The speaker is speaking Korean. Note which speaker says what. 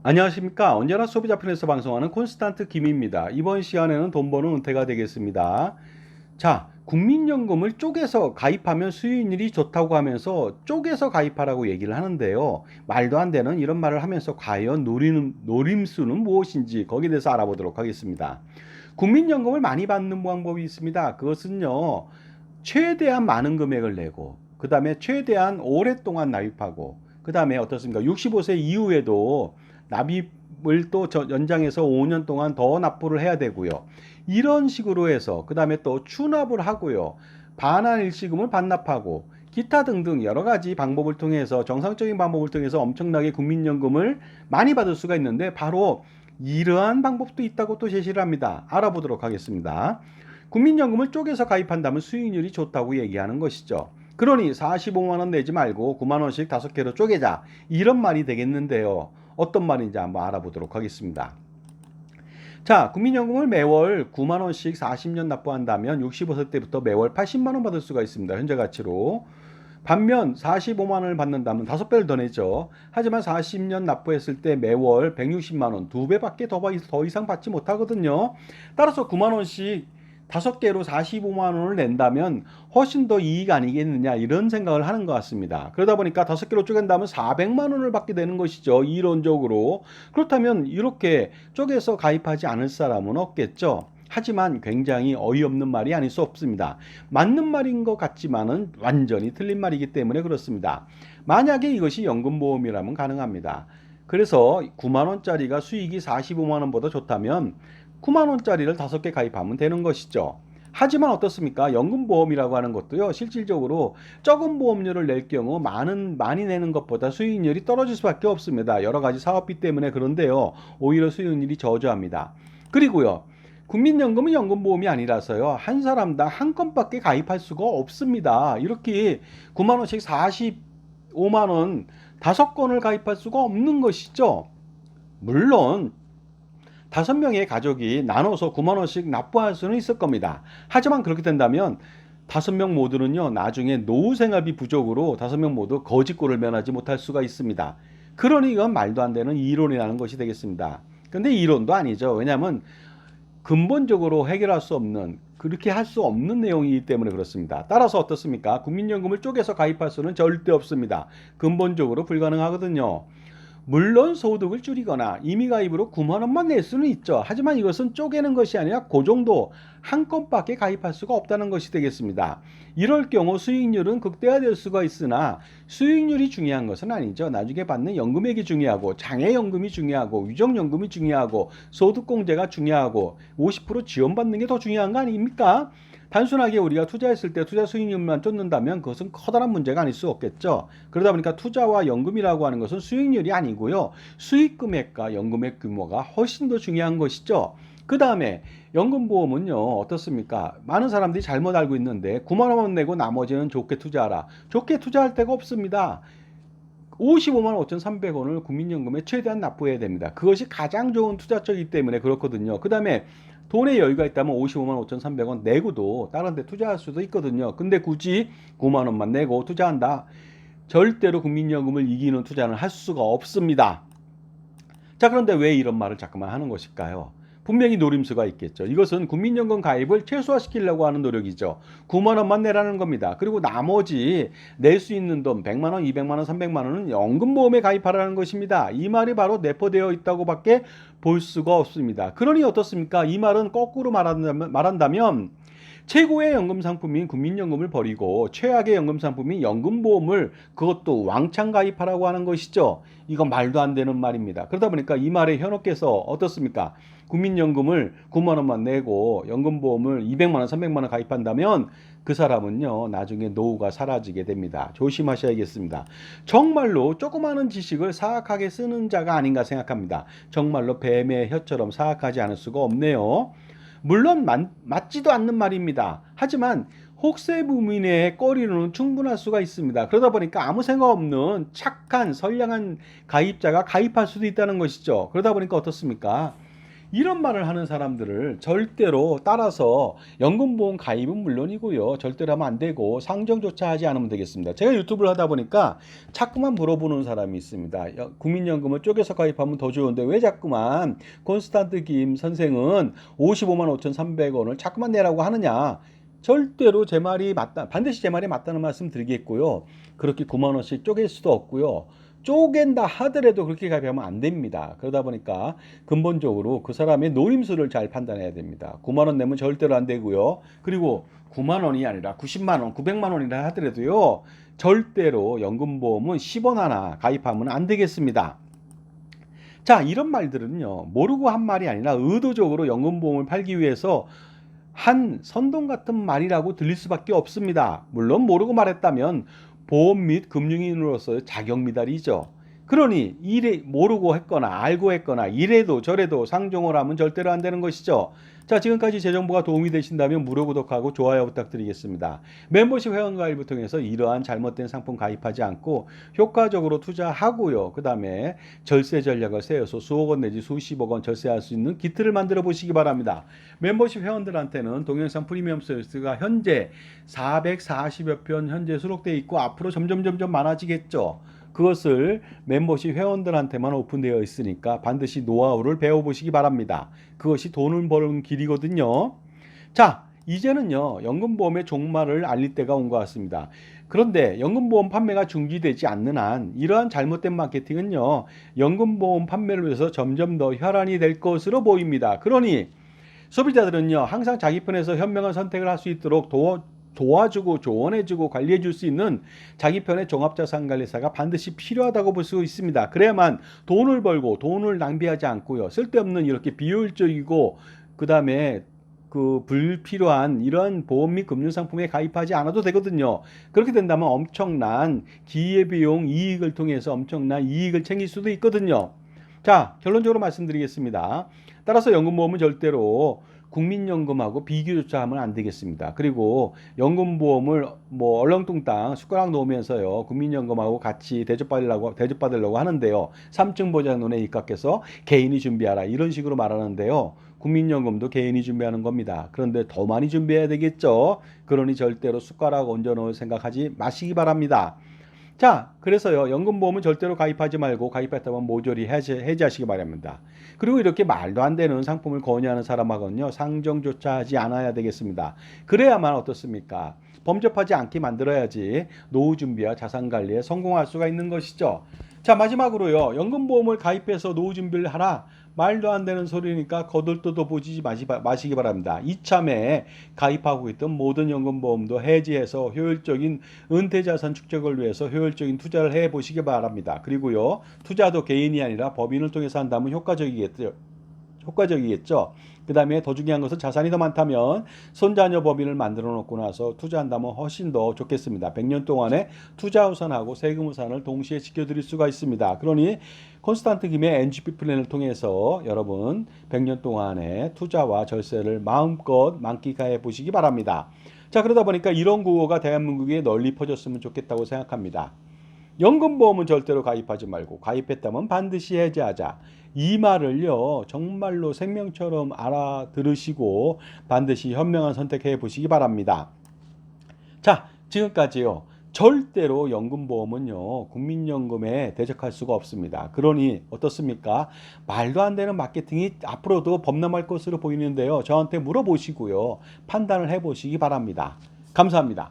Speaker 1: 안녕하십니까. 언제나 소비자 편에서 방송하는 콘스탄트 김입니다. 이번 시간에는 돈 버는 은퇴가 되겠습니다. 자, 국민연금을 쪼개서 가입하면 수익률이 좋다고 하면서 쪼개서 가입하라고 얘기를 하는데요. 말도 안 되는 이런 말을 하면서 과연 노림수는 무엇인지 거기에 대해서 알아보도록 하겠습니다. 국민연금을 많이 받는 방법이 있습니다. 그것은요, 최대한 많은 금액을 내고, 그 다음에 최대한 오랫동안 납입하고, 그 다음에 어떻습니까? 65세 이후에도 납입을 또 연장해서 5년 동안 더 납부를 해야 되고요. 이런 식으로 해서 그 다음에 또 추납을 하고요. 반환 일시금을 반납하고 기타 등등 여러 가지 방법을 통해서 정상적인 방법을 통해서 엄청나게 국민연금을 많이 받을 수가 있는데 바로 이러한 방법도 있다고 또 제시를 합니다. 알아보도록 하겠습니다. 국민연금을 쪼개서 가입한다면 수익률이 좋다고 얘기하는 것이죠. 그러니 45만 원 내지 말고 9만 원씩 5개로 쪼개자 이런 말이 되겠는데요. 어떤 말인지 한번 알아보도록 하겠습니다. 자, 국민연금을 매월 9만 원씩 40년 납부한다면 65세 때부터 매월 80만 원 받을 수가 있습니다. 현재 가치로. 반면 45만 원을 받는다면 5배를 더 내죠. 하지만 40년 납부했을 때 매월 160만 원, 2배밖에 더 이상 받지 못하거든요. 따라서 9만 원씩 5개로 45만 원을 낸다면 훨씬 더 이익 아니겠느냐 이런 생각을 하는 것 같습니다. 그러다 보니까 5개로 쪼갠다면 400만 원을 받게 되는 것이죠. 이론적으로. 그렇다면 이렇게 쪼개서 가입하지 않을 사람은 없겠죠. 하지만 굉장히 어이없는 말이 아닐 수 없습니다. 맞는 말인 것 같지만은 완전히 틀린 말이기 때문에 그렇습니다. 만약에 이것이 연금보험이라면 가능합니다. 그래서 9만 원짜리가 수익이 45만 원보다 좋다면 9만 원짜리를 5개 가입하면 되는 것이죠. 하지만 어떻습니까? 연금보험이라고 하는 것도요, 실질적으로 적은 보험료를 낼 경우 많이 내는 것보다 수익률이 떨어질 수밖에 없습니다. 여러 가지 사업비 때문에 그런데요, 오히려 수익률이 저조합니다. 그리고요, 국민연금은 연금보험이 아니라서요, 한 사람당 한 건밖에 가입할 수가 없습니다. 이렇게 9만 원씩 45만 원 5건을 가입할 수가 없는 것이죠. 물론 5명의 가족이 나눠서 9만 원씩 납부할 수는 있을 겁니다. 하지만 그렇게 된다면 5명 모두는요, 나중에 노후 생활비 부족으로 5명 모두 거지꼴을 면하지 못할 수가 있습니다. 그러니 이건 말도 안 되는 이론이라는 것이 되겠습니다. 근데 이론도 아니죠. 왜냐하면 근본적으로 해결할 수 없는, 그렇게 할 수 없는 내용이기 때문에 그렇습니다. 따라서 어떻습니까? 국민연금을 쪼개서 가입할 수는 절대 없습니다. 근본적으로 불가능하거든요. 물론 소득을 줄이거나 임의가입으로 9만 원만 낼 수는 있죠. 하지만 이것은 쪼개는 것이 아니라 그 정도 한 건밖에 가입할 수가 없다는 것이 되겠습니다. 이럴 경우 수익률은 극대화될 수가 있으나 수익률이 중요한 것은 아니죠. 나중에 받는 연금액이 중요하고 장애연금이 중요하고 위정연금이 중요하고 소득공제가 중요하고 50% 지원받는 게 더 중요한 거 아닙니까? 단순하게 우리가 투자했을 때 투자 수익률만 쫓는다면 그것은 커다란 문제가 아닐 수 없겠죠. 그러다 보니까 투자와 연금이라고 하는 것은 수익률이 아니고요. 수익 금액과 연금의 규모가 훨씬 더 중요한 것이죠. 그 다음에 연금보험은요, 어떻습니까? 많은 사람들이 잘못 알고 있는데 9만 원만 내고 나머지는 좋게 투자하라. 좋게 투자할 데가 없습니다. 55만 5,300원을 국민연금에 최대한 납부해야 됩니다. 그것이 가장 좋은 투자처이기 때문에 그렇거든요. 그 다음에 돈에 여유가 있다면 55만 5,300원 내고도 다른 데 투자할 수도 있거든요. 근데 굳이 9만 원만 내고 투자한다. 절대로 국민연금을 이기는 투자는 할 수가 없습니다. 자, 그런데 왜 이런 말을 자꾸만 하는 것일까요? 분명히 노림수가 있겠죠. 이것은 국민연금 가입을 최소화시키려고 하는 노력이죠. 9만 원만 내라는 겁니다. 그리고 나머지 낼 수 있는 돈 100만 원, 200만 원, 300만 원은 연금보험에 가입하라는 것입니다. 이 말이 바로 내포되어 있다고 밖에 볼 수가 없습니다. 그러니 어떻습니까? 이 말은 거꾸로 말한다면 최고의 연금 상품인 국민연금을 버리고 최악의 연금 상품인 연금보험을 그것도 왕창 가입하라고 하는 것이죠. 이건 말도 안 되는 말입니다. 그러다 보니까 이 말에 현혹해서 어떻습니까? 국민연금을 9만 원만 내고 연금보험을 200만 원, 300만 원 가입한다면 그 사람은요, 나중에 노후가 사라지게 됩니다. 조심하셔야겠습니다. 정말로 조그마한 지식을 사악하게 쓰는 자가 아닌가 생각합니다. 정말로 뱀의 혀처럼 사악하지 않을 수가 없네요. 물론 맞지도 않는 말입니다. 하지만 혹세무민의 꺼리로는 충분할 수가 있습니다. 그러다 보니까 아무 생각 없는 착한 선량한 가입자가 가입할 수도 있다는 것이죠. 그러다 보니까 어떻습니까? 이런 말을 하는 사람들을 절대로 따라서 연금보험 가입은 물론이고요. 절대로 하면 안 되고 상정조차 하지 않으면 되겠습니다. 제가 유튜브를 하다 보니까 자꾸만 물어보는 사람이 있습니다. 국민연금을 쪼개서 가입하면 더 좋은데 왜 자꾸만 콘스탄트 김 선생은 55만 5,300원을 자꾸만 내라고 하느냐. 절대로 제 말이 맞다, 반드시 제 말이 맞다는 말씀 드리겠고요. 그렇게 9만 원씩 쪼갤 수도 없고요. 쪼갠다 하더라도 그렇게 가입하면 안 됩니다. 그러다 보니까 근본적으로 그 사람의 노림수를 잘 판단해야 됩니다. 9만 원 내면 절대로 안 되고요. 그리고 9만 원이 아니라 90만 원, 900만 원이라 하더라도요. 절대로 연금보험은 10원 하나 가입하면 안 되겠습니다. 자, 이런 말들은요. 모르고 한 말이 아니라 의도적으로 연금보험을 팔기 위해서 한 선동 같은 말이라고 들릴 수밖에 없습니다. 물론 모르고 말했다면 보험 및 금융인으로서의 자격 미달이죠. 그러니 이래 모르고 했거나 알고 했거나 이래도 저래도 상종을 하면 절대로 안 되는 것이죠. 자, 지금까지 제 정보가 도움이 되신다면 무료 구독하고 좋아요 부탁드리겠습니다. 멤버십 회원 가입을 통해서 이러한 잘못된 상품 가입하지 않고 효과적으로 투자하고요. 그 다음에 절세 전략을 세워서 수억 원 내지 수십억 원 절세할 수 있는 기틀을 만들어 보시기 바랍니다. 멤버십 회원들한테는 동영상 프리미엄 서비스가 현재 440여 편 현재 수록되어 있고 앞으로 점점 많아지겠죠. 그것을 멤버십 회원들한테만 오픈되어 있으니까 반드시 노하우를 배워보시기 바랍니다. 그것이 돈을 버는 길이거든요. 자, 이제는요, 연금보험의 종말을 알릴 때가 온 것 같습니다. 그런데 연금보험 판매가 중지되지 않는 한 이러한 잘못된 마케팅은요, 연금보험 판매를 위해서 점점 더 혈안이 될 것으로 보입니다. 그러니 소비자들은요, 항상 자기 편에서 현명한 선택을 할 수 있도록 도와주고 조언해주고 관리해줄 수 있는 자기 편의 종합자산관리사가 반드시 필요하다고 볼 수 있습니다. 그래야만 돈을 벌고 돈을 낭비하지 않고요. 쓸데없는 이렇게 비효율적이고 그 다음에 그 불필요한 이런 보험 및 금융상품에 가입하지 않아도 되거든요. 그렇게 된다면 엄청난 기회비용 이익을 통해서 엄청난 이익을 챙길 수도 있거든요. 자, 결론적으로 말씀드리겠습니다. 따라서 연금보험은 절대로 국민연금하고 비교조차 하면 안 되겠습니다. 그리고 연금보험을 뭐 얼렁뚱땅 숟가락 놓으면서요, 국민연금하고 같이 대접받으려고 하는데요. 3층 보장론에 입각해서 개인이 준비하라 이런 식으로 말하는데요. 국민연금도 개인이 준비하는 겁니다. 그런데 더 많이 준비해야 되겠죠. 그러니 절대로 숟가락 얹어 놓을 생각하지 마시기 바랍니다. 자, 그래서요, 연금보험은 절대로 가입하지 말고 가입했다면 모조리 해지하시기 바랍니다. 그리고 이렇게 말도 안 되는 상품을 권유하는 사람하고는요, 상정조차 하지 않아야 되겠습니다. 그래야만 어떻습니까? 범접하지 않게 만들어야지 노후 준비와 자산 관리에 성공할 수가 있는 것이죠. 자, 마지막으로요, 연금보험을 가입해서 노후 준비를 하라. 말도 안 되는 소리니까 거들떠도 보지 마시기 바랍니다. 이참에 가입하고 있던 모든 연금보험도 해지해서 효율적인 은퇴자산 축적을 위해서 효율적인 투자를 해보시기 바랍니다. 그리고요, 투자도 개인이 아니라 법인을 통해서 한다면 효과적이겠죠. 그 다음에 더 중요한 것은 자산이 더 많다면 손자녀 법인을 만들어 놓고 나서 투자한다면 훨씬 더 좋겠습니다. 100년 동안에 투자 우선하고 세금 우선을 동시에 지켜드릴 수가 있습니다. 그러니 콘스탄트 김의 NGP 플랜을 통해서 여러분 100년 동안의 투자와 절세를 마음껏 만끽해 보시기 바랍니다. 자, 그러다 보니까 이런 구호가 대한민국에 널리 퍼졌으면 좋겠다고 생각합니다. 연금보험은 절대로 가입하지 말고 가입했다면 반드시 해지하자. 이 말을요, 정말로 생명처럼 알아들으시고 반드시 현명한 선택해 보시기 바랍니다. 자, 지금까지요, 절대로 연금보험은요, 국민연금에 대적할 수가 없습니다. 그러니 어떻습니까? 말도 안 되는 마케팅이 앞으로도 범람할 것으로 보이는데요, 저한테 물어보시고요, 판단을 해 보시기 바랍니다. 감사합니다.